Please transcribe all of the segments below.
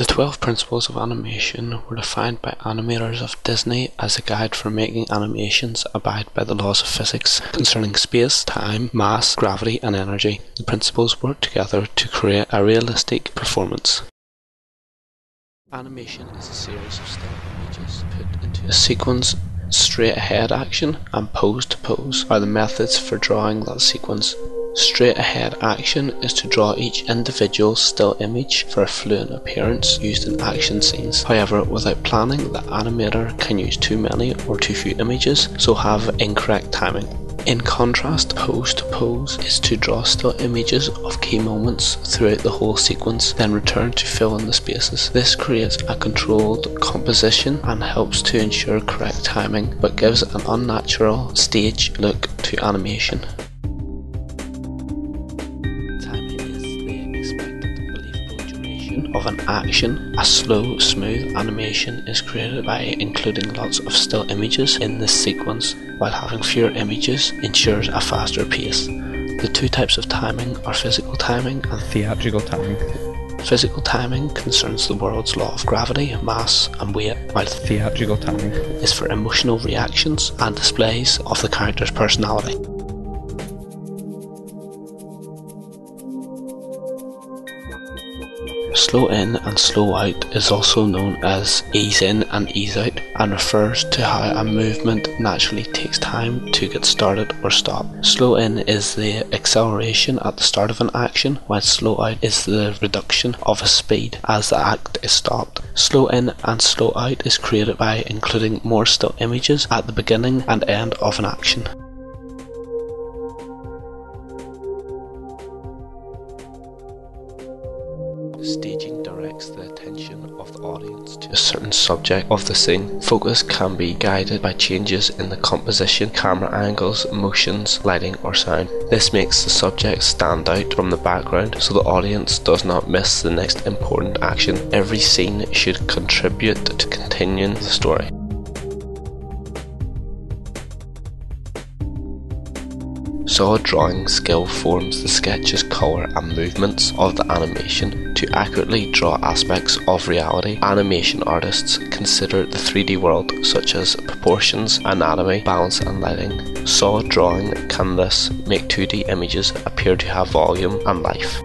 The 12 principles of animation were defined by animators of Disney as a guide for making animations abide by the laws of physics concerning space, time, mass, gravity, and energy. The principles work together to create a realistic performance. Animation is a series of still images put into a sequence. Straight ahead action and pose to pose are the methods for drawing that sequence. Straight ahead action is to draw each individual still image for a fluent appearance used in action scenes. However, without planning, the animator can use too many or too few images, so have incorrect timing. In contrast, pose to pose is to draw still images of key moments throughout the whole sequence, then return to fill in the spaces. This creates a controlled composition and helps to ensure correct timing, but gives an unnatural stage look to animation. Timing is the expected, believable duration of an action. A slow, smooth animation is created by including lots of still images in this sequence, while having fewer images ensures a faster pace. The two types of timing are physical timing and theatrical timing. Physical timing concerns the world's law of gravity, mass, and weight, while theatrical timing is for emotional reactions and displays of the character's personality. Slow in and slow out is also known as ease in and ease out, and refers to how a movement naturally takes time to get started or stop. Slow in is the acceleration at the start of an action, while slow out is the reduction of a speed as the act is stopped. Slow in and slow out is created by including more still images at the beginning and end of an action. Staging directs the attention of the audience to a certain subject of the scene. Focus can be guided by changes in the composition, camera angles, motions, lighting, or sound. This makes the subject stand out from the background so the audience does not miss the next important action. Every scene should contribute to continuing the story. Solid drawing skill forms the sketches, colour and movements of the animation. To accurately draw aspects of reality, animation artists consider the 3D world, such as proportions, anatomy, balance and lighting. Solid drawing can thus make 2D images appear to have volume and life.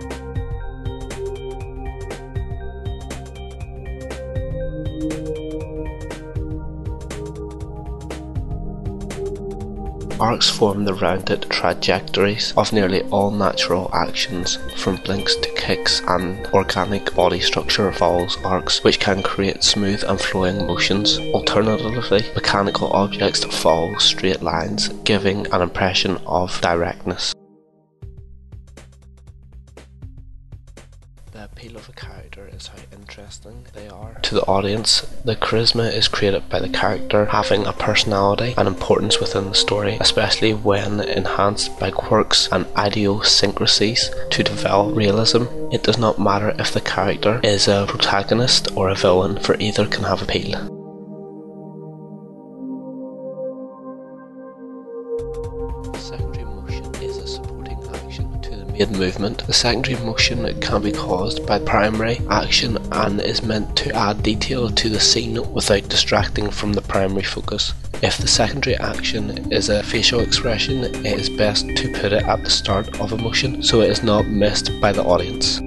Arcs form the rounded trajectories of nearly all natural actions, from blinks to kicks, and organic body structure follows arcs, which can create smooth and flowing motions. Alternatively, mechanical objects follow straight lines, giving an impression of directness. The appeal of a character is how interesting they are to the audience. The charisma is created by the character having a personality and importance within the story, especially when enhanced by quirks and idiosyncrasies to develop realism. It does not matter if the character is a protagonist or a villain, for either can have appeal. Movement. The secondary motion can be caused by primary action and is meant to add detail to the scene without distracting from the primary focus. If the secondary action is a facial expression, it is best to put it at the start of a motion so it is not missed by the audience.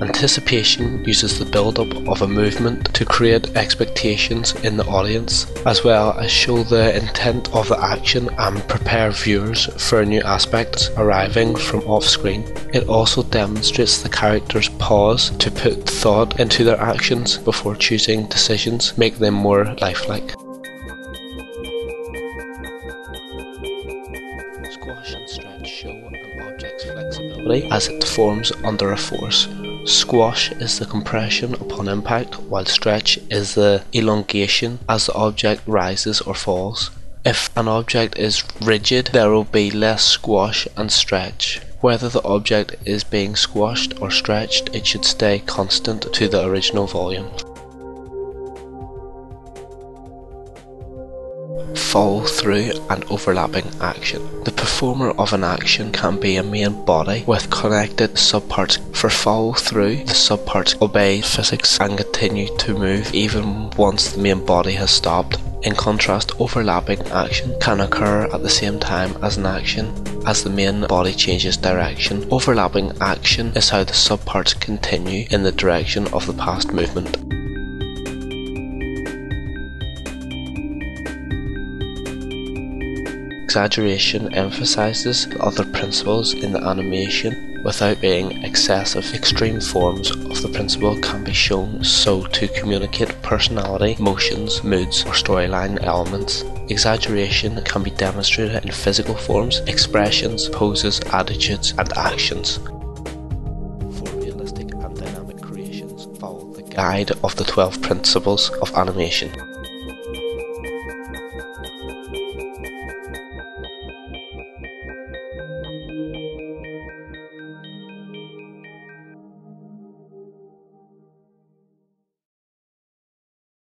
Anticipation uses the build-up of a movement to create expectations in the audience, as well as show the intent of the action and prepare viewers for new aspects arriving from off-screen. It also demonstrates the character's pause to put thought into their actions before choosing decisions, make them more lifelike. Squash and stretch show an object's flexibility as it forms under a force. Squash is the compression upon impact, while stretch is the elongation as the object rises or falls. If an object is rigid, there will be less squash and stretch. Whether the object is being squashed or stretched, it should stay constant to the original volume. follow through and overlapping action. The performer of an action can be a main body with connected subparts. For follow through, the subparts obey physics and continue to move even once the main body has stopped. In contrast, overlapping action can occur at the same time as an action as the main body changes direction. Overlapping action is how the subparts continue in the direction of the past movement. Exaggeration emphasizes other principles in the animation without being excessive. Extreme forms of the principle can be shown so to communicate personality, emotions, moods, or storyline elements. Exaggeration can be demonstrated in physical forms, expressions, poses, attitudes, and actions. For realistic and dynamic creations, follow the guide of the 12 principles of animation.